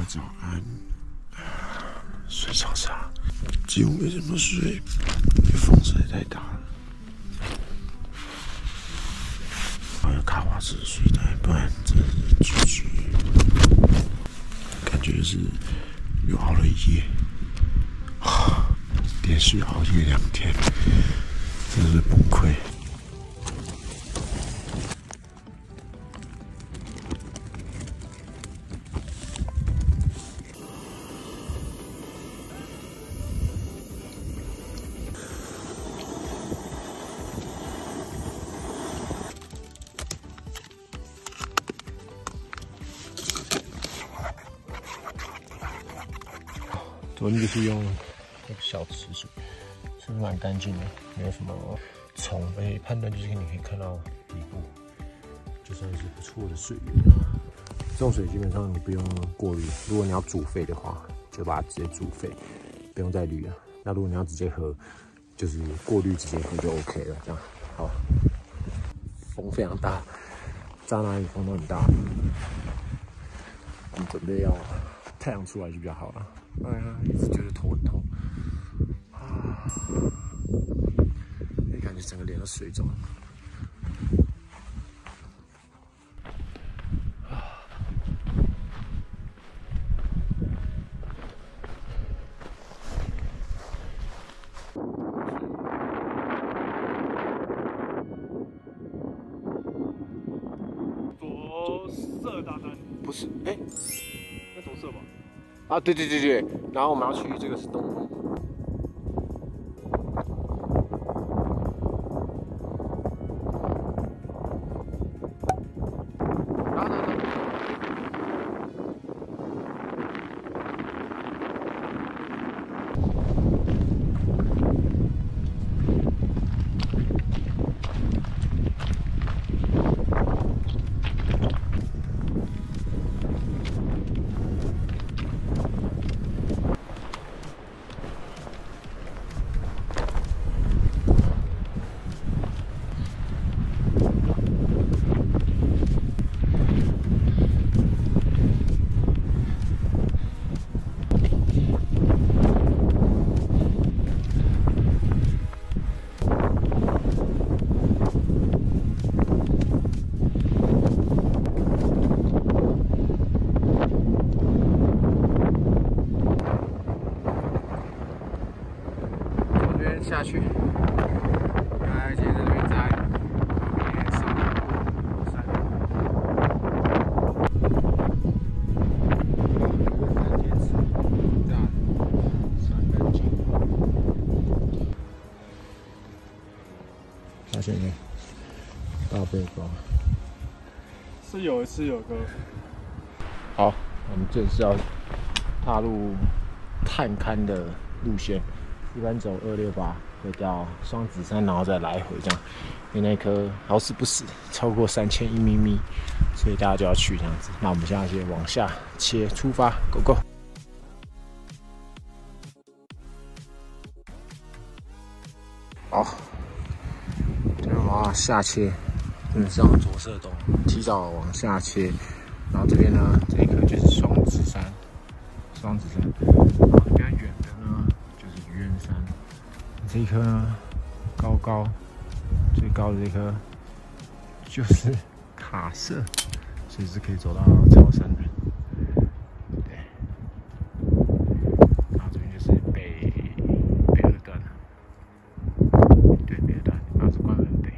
早安。睡超差，几乎没怎么睡，因为风实在太大了。还有卡瓦斯的睡袋，不然真的是GG。感觉是又熬了一夜，连续熬夜2天，真是崩溃。昨天就是用那个小池水，是蛮干净的，没有什么虫，而且判断就是你可以看到底部，就算是不错的水源。这种水基本上你不用过滤，如果你要煮沸的话，就把它直接煮沸，不用再滤了。那如果你要直接喝，就是过滤直接喝就 OK 了。这样好，风非常大，乍哪里风都很大，我们准备要太阳出来就比较好了。哎呀，一直觉得头很痛啊！你感觉整个脸都水肿了。左射大单不是，哎，那左射吧？啊，对，然后我们要去这个是东风。下去，来，今天在这边在旁边上过山，3天吃，这样3根筋。发现没？大背包是有一次有个。好，我们这是要踏入探勘的路线。一般走268会到双子山，然后再来回这样。因为那颗好死不死超过3100米，所以大家就要去这样子。那我们现在先往下切，出发 ，Go Go！ 好，这边往下切，上左射东，提早往下切。然后这边呢，这一颗就是双子山，然后比较远的呢。愚人山这一颗呢，最高的这颗就是卡舍，所以是可以走到草山的。对，然后这边就是北二段，对，北二段，然后是关门北。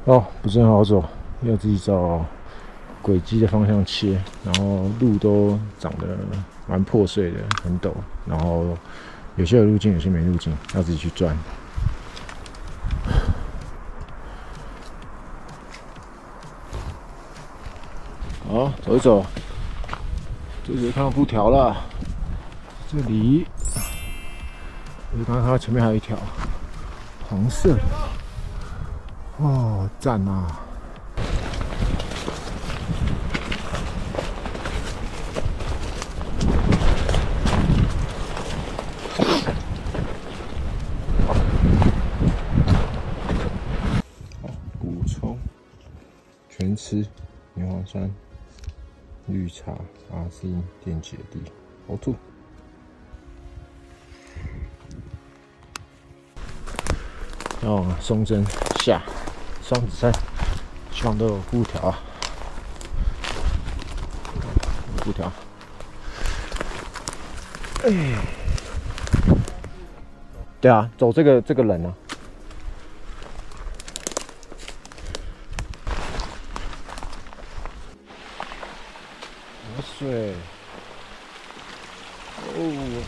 哦，不是很好走，要自己找轨迹的方向切，然后路都长得蛮破碎的，很陡，然后有些有路径，有些没路径，要自己去钻。好，走一走，这里看到布条了。这里，我刚刚看到前面还有一条黄色的，哦，赞啊！补充全吃牛黄酸、绿茶、阿司电解地、呕吐。要往松针下双子山，希望都有布条啊，有布条。哎，对啊，走这个人啊。水哦，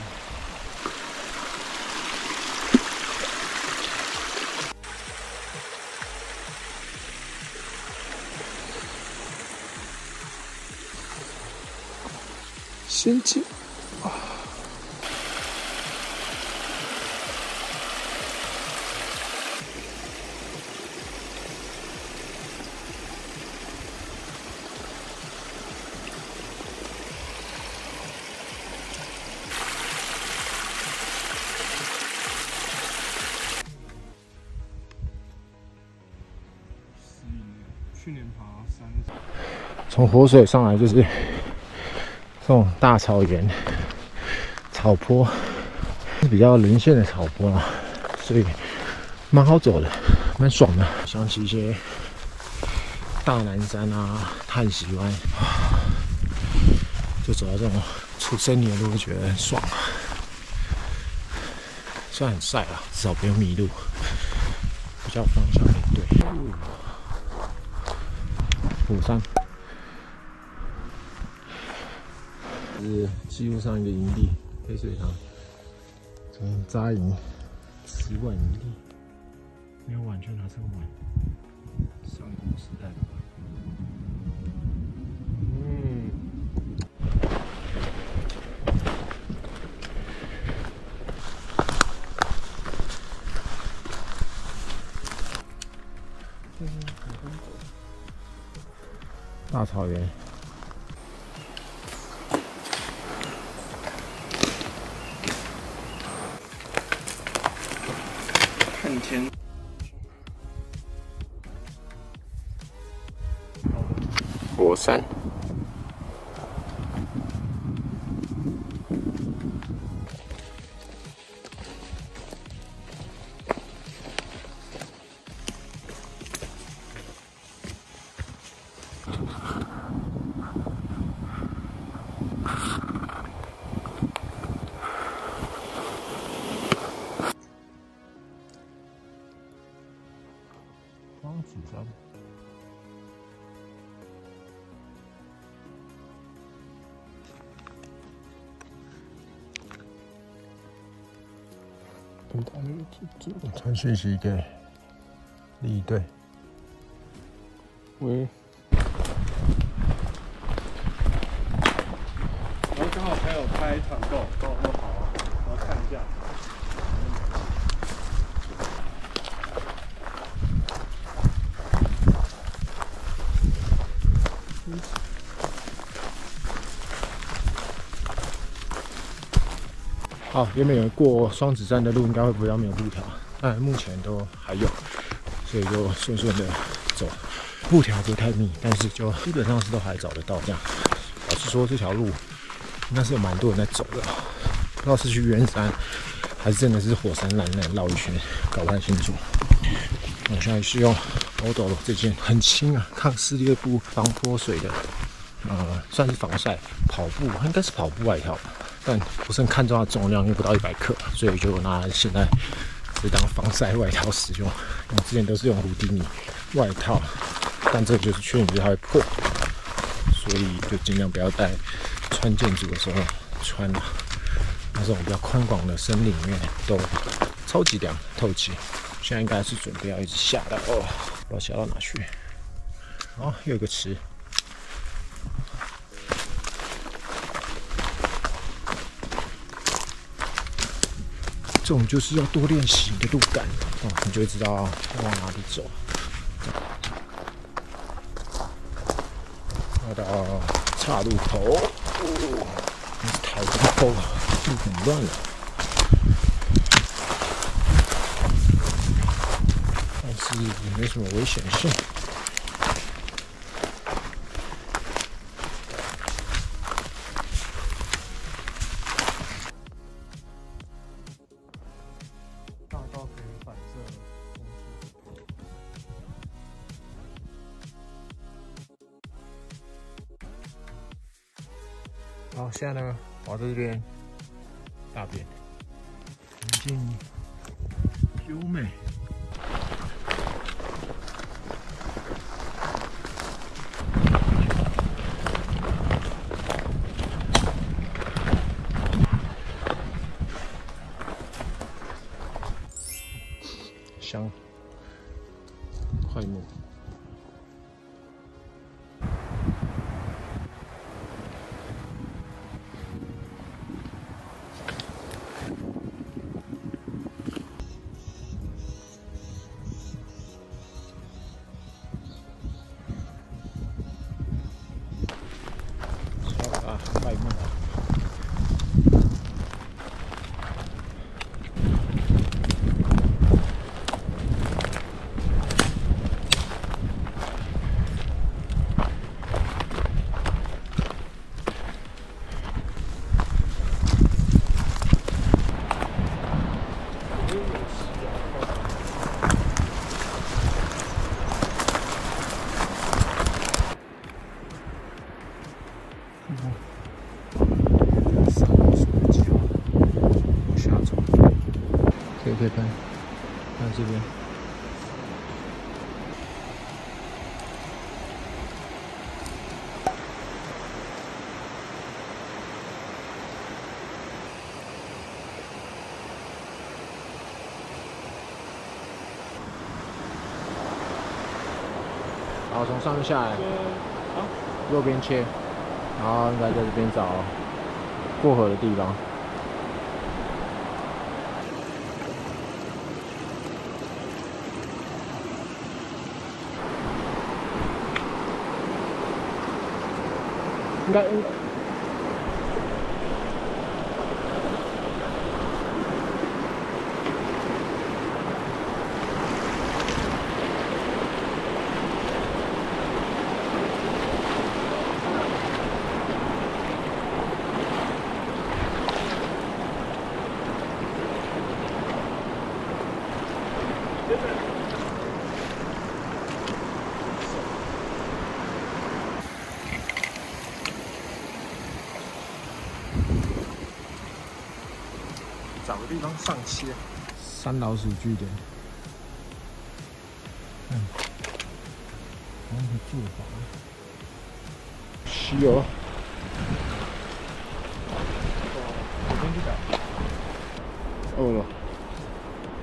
先进啊！去年爬山，从活水上来就是这种大草原、草坡，比较零线的草坡啦，所以蛮好走的，蛮爽的。想起一些大南山啊、叹息湾，就走到这种出森林的路，觉得很爽。虽然很晒啦，至少不用迷路，比较方向很对。虎山是记录上一个营地，黑水塘，昨天扎营10碗营地，没有碗就拿这个碗，上古时代的碗。大草原，看天。火山，双子山。传讯息给另一队。喂。然后刚好还有开团购，跟我说好啊，我要看一下。好，原本有过双子山的路，应该会比较没有布条，但目前都还有，所以就顺顺的走。布条不太密，但是就基本上是都还找得到这样。老实说，这条路应该是有蛮多人在走的，不知道是去圆山，还是真的是火山栏那绕一圈，搞不太清楚。我现在是用Odo这件很轻啊，抗撕裂布、防泼水的，算是防晒跑步，应该是跑步外套吧。但不是很看重它的重量，因为不到100克，所以就拿现在是当防晒外套使用。我之前都是用胡迪尼外套，但这个就是缺点就是它会破，所以就尽量不要在穿建筑的时候穿了。这种比较宽广的森林里面都超级凉透气。现在应该是准备要一直下到哦，不知道下到哪去。哦，又有个池。这种就是要多练习的路感哦，你就会知道要往哪里走。要到岔路口，台东后路很乱了，但是也没什么危险性。大道可以反射风速。好，现在呢，我在这边大便，环境优美。香，快木。快木。可以看这边。然后从上面下来，右边切，然后应该在这边找过河的地方。应该。找个地方上切，三老鼠据点。看，然后做法，石油。我先去找。饿了，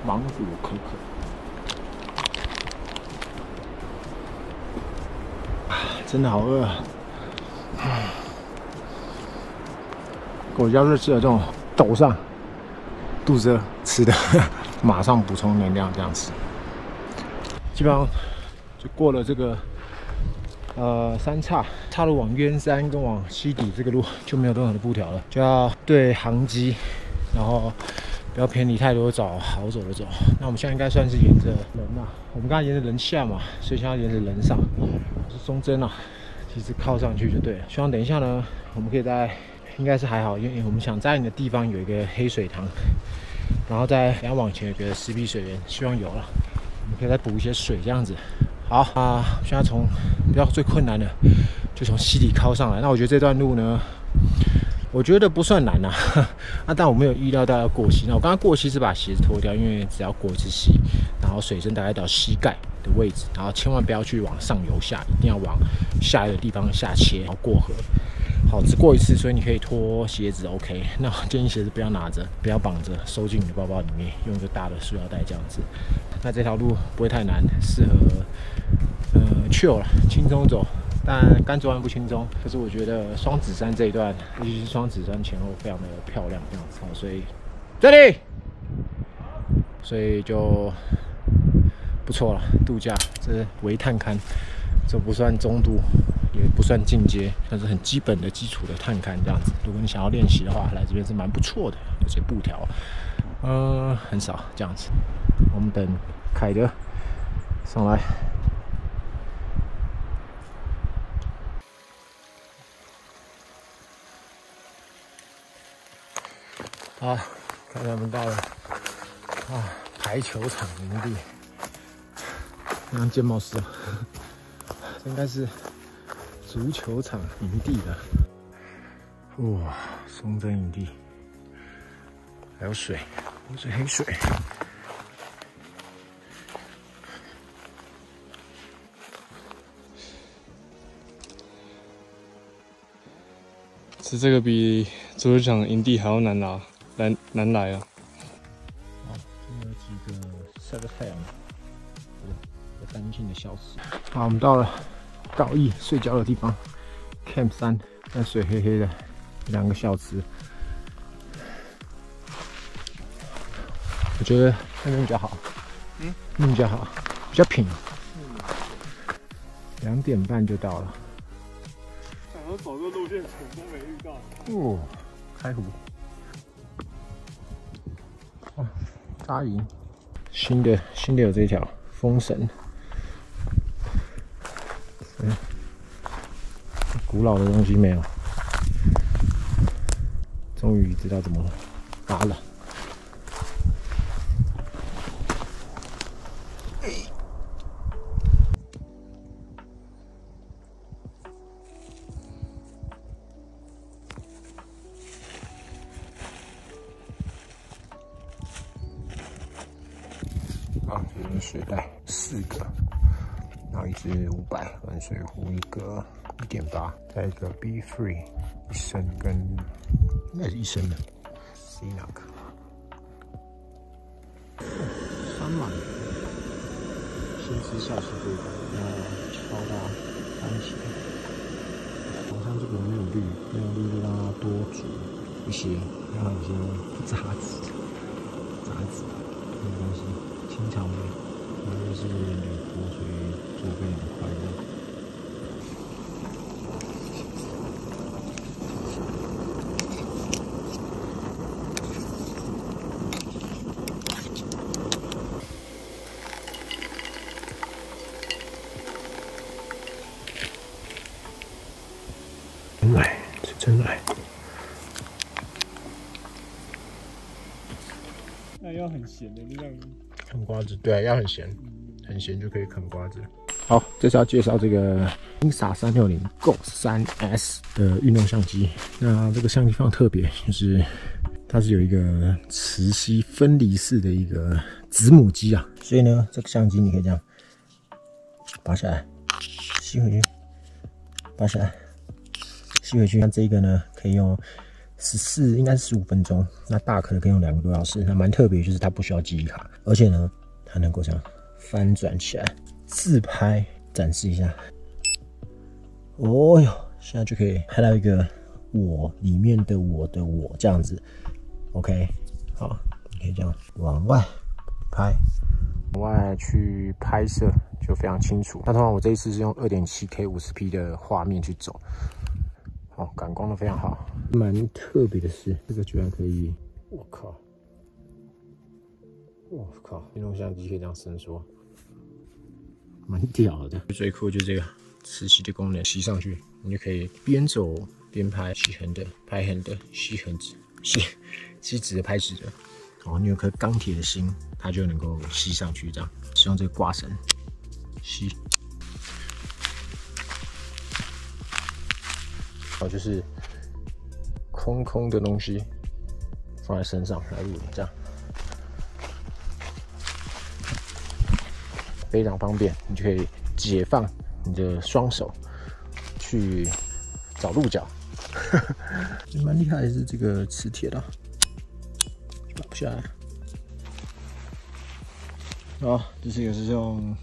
芒果可可。真的好饿啊！我要是吃了这种陡上。肚子饿吃的，马上补充能量，这样子。基本上就过了这个三岔路往渊山跟往西底这个路就没有任何的布条了，就要对航机，然后不要偏离太多，找好走的走。那我们现在应该算是沿着人啊，我们刚才沿着人下嘛，所以现在沿着人上，是中针啊，其实靠上去就对了。希望等一下呢，我们可以在。应该是还好，因为我们想在你的地方有一个黑水塘，然后再往前有个石壁水源，希望有了，我们可以再补一些水这样子。好啊，现在从比较最困难的，就从溪底靠上来。那我觉得这段路呢，我觉得不算难啊。但我没有预料到要过溪。那我刚刚过溪是把鞋子脱掉，因为只要过一次溪，然后水深大概到膝盖的位置，然后千万不要去往上游下，一定要往下游的地方下切，然后过河。好，只过一次，所以你可以脱鞋子 ，OK。那我建议鞋子不要拿着，不要绑着，收进你的包包里面，用一个大的塑料袋这样子。那这条路不会太难，适合chill 啦，轻松走。但甘蔗湾不轻松，可是我觉得双子山这一段，尤其是双子山前后非常的漂亮，这样子。所以这里，所以就不错了，度假这微探勘，这不算中度。也不算进阶，但是很基本的基础的探勘这样子。如果你想要练习的话，来这边是蛮不错的，有些布条，很少这样子。我们等凯德上来。好，看他们到了排球场营地，像建茂师啊，这应该是足球场营地的，哇，松针营地，还有水，都是黑水。是这个比足球场营地还要难拿，难来啊！好，这有几个晒个太阳，有干净的小池。好，我们到了道义睡觉的地方 ，Camp 3，但水黑黑的，2个小池。我觉得那边比较好，那边比较好，比较平。2点半就到了。想要走这路线，成功没遇到。哦，开湖。哦，扎营。新的有这条风神。古老的东西没有，终于知道怎么拔了。啊，这是水袋4个，然后一支500，温水壶1个1.8，再一个 Be Free 1升跟应该是1升的 C 那个3满，先吃下吃这个，然后敲它番茄，好像这个没有绿就让它多煮一些，然后有些杂质没关系。清肠味，因为是铝锅，所以做非常快乐。真奶是真奶。那要很咸的，就这样。啃瓜子，对，要很咸，很咸就可以啃瓜子。好，这是要介绍这个 Insta 360 Go 3S 的运动相机。那这个相机非常特别，就是它是有一个磁吸分离式的一个子母机啊，所以呢，这个相机你可以这样拔下来，吸回去，拔下来，吸回去。那这个呢，可以用14，应该是15分钟。那大颗的可以用2个多小时。那蛮特别，就是它不需要记忆卡，而且呢，它能够这样翻转起来，自拍展示一下。哦哟，现在就可以拍到一个我里面的我的我这样子。OK， 好，你可以这样往外拍，往外去拍摄就非常清楚。那通常我这一次是用 2.7K 50P 的画面去走。哦，感光的非常好，蛮特别的是，这个居然可以，我靠，运动相机可以这样伸缩，蛮屌的。最酷的就是这个磁吸的功能，吸上去，你就可以边走边拍，吸横的、拍横的、吸横直、吸直的、拍直的。哦，你有颗钢铁的心，它就能够吸上去，这样使用这个挂绳吸。好，就是空的东西放在身上来录影，这样非常方便。你就可以解放你的双手去找鹿角，蛮厉害的是这个磁铁的，拔不下来。好，这是用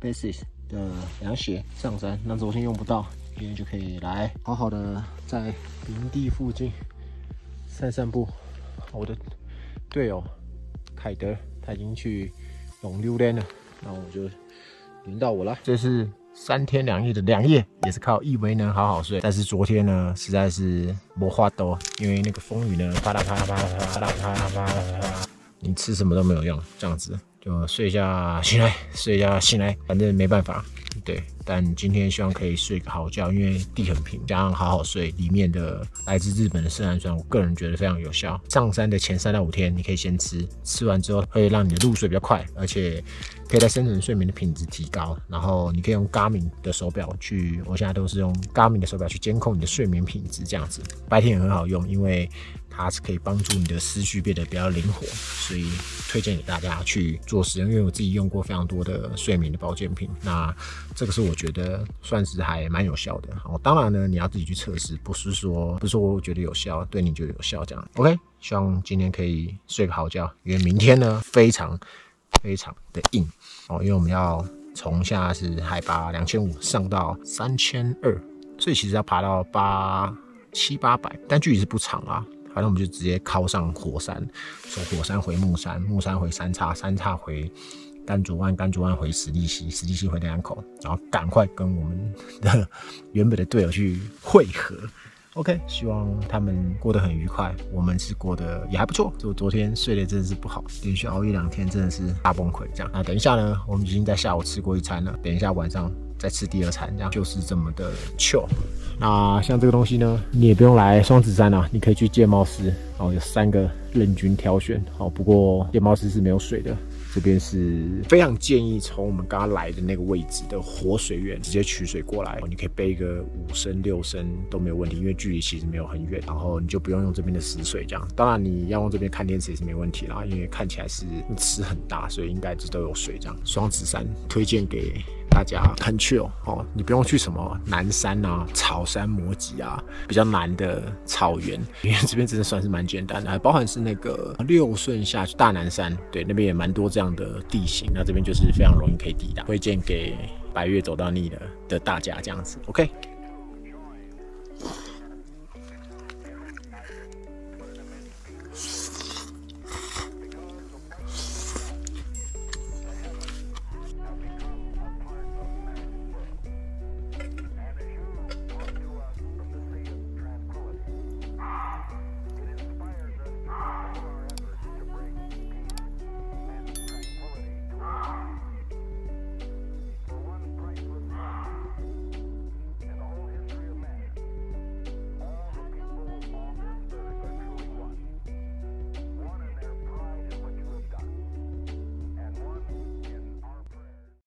Basis 的凉鞋上山，那昨天用不到，今天就可以来好好的在营地附近散步。我的队友凯德他已经去永溜连了，那我就轮到我了。这是3天2夜的2夜，也是靠以为能好好睡，但是昨天呢实在是没法度，因为那个风雨呢啪啦啪啦啪啦啪啦啪啦啪啦，你吃什么都没有用，这样子就睡一下醒来，睡一下醒来，反正没办法。对，但今天希望可以睡个好觉，因为地很平，加上好好睡，里面的来自日本的色氨酸，我个人觉得非常有效。上山的前3到5天，你可以先吃，吃完之后会让你的入睡比较快，而且可以在深层睡眠的品质提高。然后你可以用 Garmin 的手表去，我现在都是用 Garmin 的手表去监控你的睡眠品质，这样子白天也很好用，因为它是可以帮助你的思绪变得比较灵活，所以推荐给大家去做使用。因为我自己用过非常多的睡眠的保健品，那这个是我觉得算是还蛮有效的。当然呢，你要自己去测试，不是说我觉得有效，对你觉得有效这样。OK， 希望今天可以睡个好觉，因为明天呢非常的硬因为我们要从现在是海拔2500上到3200，所以其实要爬到700-800，但距离是不长啦。反正我们就直接靠上火山，从火山回木山，木山回三叉，三叉回甘竹湾，甘竹湾回史力溪，史力溪回两口，然后赶快跟我们的原本的队友去会合。OK， 希望他们过得很愉快，我们是过得也还不错。就昨天睡得真的是不好，连续熬夜2天，真的是大崩溃。这样，那等一下呢，我们已经在下午吃过1餐了，等一下晚上再吃第2餐，这样就是这么的 chill。那像这个东西呢，你也不用来双子山啊，你可以去戒茂斯有3个任君挑选。不过戒茂斯是没有水的。这边是非常建议从我们刚刚来的那个位置的活水源直接取水过来，你可以背个5升6升都没有问题，因为距离其实没有很远，然后你就不用用这边的死水这样。当然你要用这边看电池也是没问题啦，因为看起来是池很大，所以应该是都有水这样。双子山推荐给大家很 chill你不用去什么南山啊、草山摩吉啊比较难的草原，因为这边真的算是蛮简单的，还包含是那个6顺下去大南山，对，那边也蛮多这样的地形，那这边就是非常容易可以抵达，推荐给白月走到腻的大家这样子。OK。